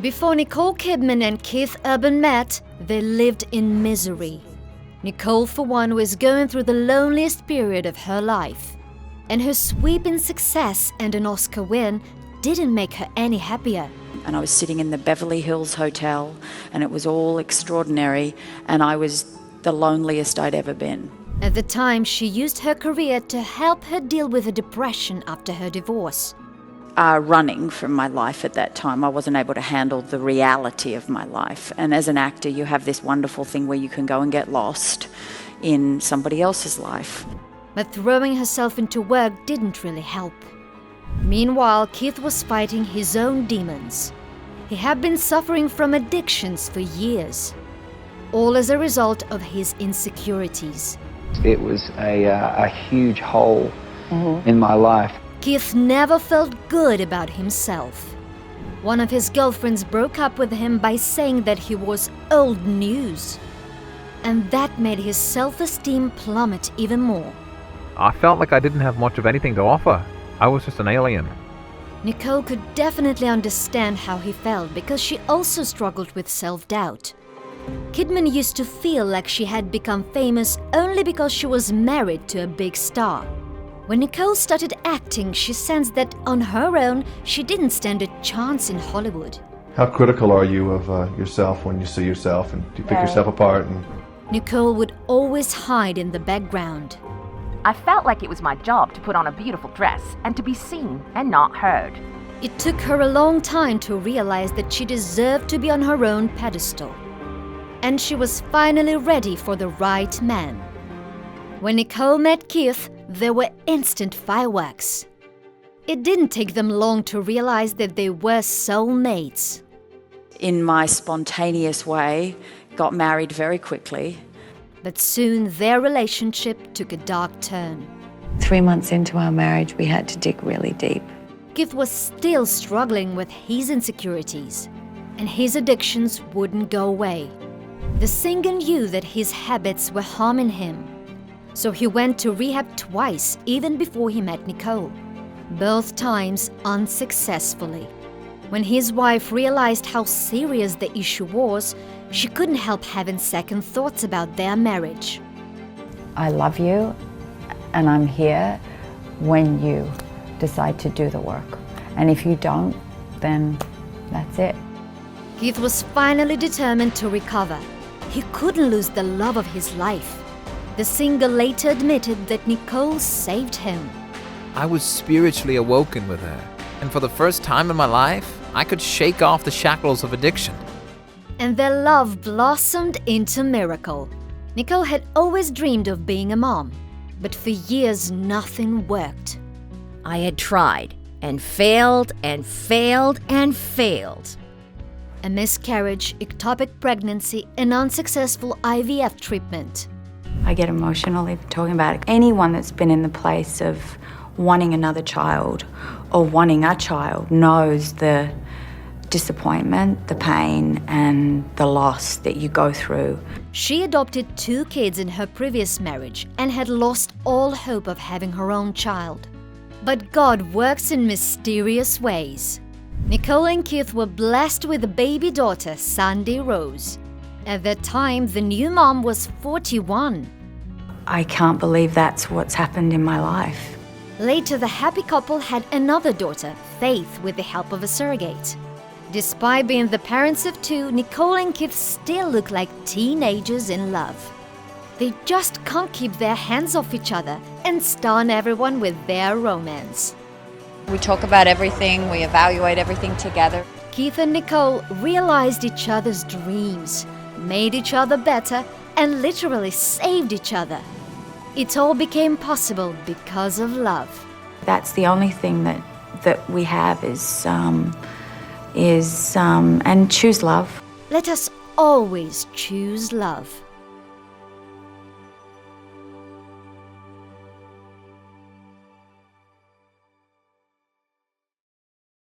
Before Nicole Kidman and Keith Urban met, they lived in misery. Nicole, for one, was going through the loneliest period of her life. And her sweeping success and an Oscar win didn't make her any happier. And I was sitting in the Beverly Hills Hotel, and it was all extraordinary, and I was the loneliest I'd ever been. At the time, she used her career to help her deal with a depression after her divorce. Running from my life at that time, I wasn't able to handle the reality of my life. And as an actor, you have this wonderful thing where you can go and get lost in somebody else's life. But throwing herself into work didn't really help. Meanwhile, Keith was fighting his own demons. He had been suffering from addictions for years, all as a result of his insecurities. It was a huge hole in my life. Keith never felt good about himself. One of his girlfriends broke up with him by saying that he was old news. And that made his self-esteem plummet even more. I felt like I didn't have much of anything to offer. I was just an alien. Nicole could definitely understand how he felt because she also struggled with self-doubt. Kidman used to feel like she had become famous only because she was married to a big star. When Nicole started acting, she sensed that on her own, she didn't stand a chance in Hollywood. How critical are you of yourself when you see yourself, and do you pick yourself apart? Nicole would always hide in the background. I felt like it was my job to put on a beautiful dress and to be seen and not heard. It took her a long time to realize that she deserved to be on her own pedestal. And she was finally ready for the right man. When Nicole met Keith, there were instant fireworks. It didn't take them long to realize that they were soulmates. In my spontaneous way, got married very quickly. But soon their relationship took a dark turn. 3 months into our marriage, we had to dig really deep. Keith was still struggling with his insecurities, and his addictions wouldn't go away. The singer knew that his habits were harming him, so he went to rehab twice even before he met Nicole, both times unsuccessfully. When his wife realized how serious the issue was, she couldn't help having second thoughts about their marriage. I love you, and I'm here when you decide to do the work. And if you don't, then that's it. Keith was finally determined to recover. He couldn't lose the love of his life. The singer later admitted that Nicole saved him. I was spiritually awoken with her, and for the first time in my life, I could shake off the shackles of addiction. And their love blossomed into miracle. Nicole had always dreamed of being a mom, but for years nothing worked. I had tried and failed and failed and failed. A miscarriage, ectopic pregnancy, and unsuccessful IVF treatment. I get emotional even talking about it. Anyone that's been in the place of wanting another child or wanting a child knows the disappointment, the pain, and the loss that you go through. She adopted 2 kids in her previous marriage and had lost all hope of having her own child. But God works in mysterious ways. Nicole and Keith were blessed with a baby daughter, Sandy Rose. At that time, the new mom was 41. I can't believe that's what's happened in my life. Later, the happy couple had another daughter, Faith, with the help of a surrogate. Despite being the parents of 2, Nicole and Keith still look like teenagers in love. They just can't keep their hands off each other and stun everyone with their romance. We talk about everything, we evaluate everything together. Keith and Nicole realized each other's dreams, made each other better, and literally saved each other. It all became possible because of love. That's the only thing that we have is and choose love. Let us always choose love.